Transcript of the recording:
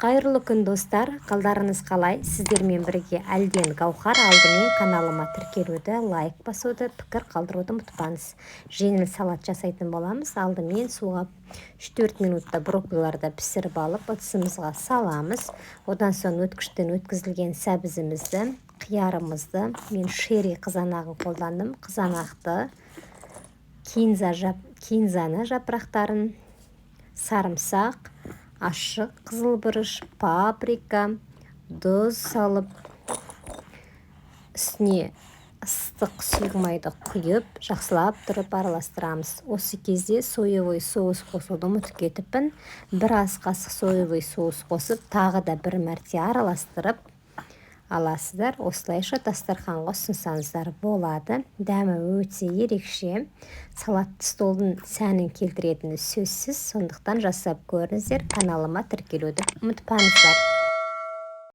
Қайырлы күн достар, қалдарыңыз қалай? Сіздермен бірге Әлден Гаухар. Алдымен каналыма тіркелуді, лайк басуды, пікір қалдыруды ұмытпаңыз. Жеңіл салат жасайтын боламыз. Алдымен суға 3-4 минутта брокколиларды пісіріп алып, ыдысымызға саламыз. Одан соң өткіштен өткізілген сәбізімізді, қиярымызды, мен шерри қызанағын қолдандым. Қызанақты, кинзаны жапырақтарын, сарымсақ, ашық қызыл бұрыш, паприка, тұз салып, үстіне ыстық сұйық құйып, жақсылап тұрып араластырамыз. Осы кезде соевый соус қосуды ұмытып кетіппін. Бір ас қасық соевый соус қосып, тағы да бір мәрте араластырып аласыздар. Осылайша дастарханға ұсынсаңыздар болады. Дәмі өте ерекше. Салатты столдың сәнін келтіретіні сөзсіз. Сондықтан жасап көріңіздер. Каналыма тіркелуді ұмытпаңыздар.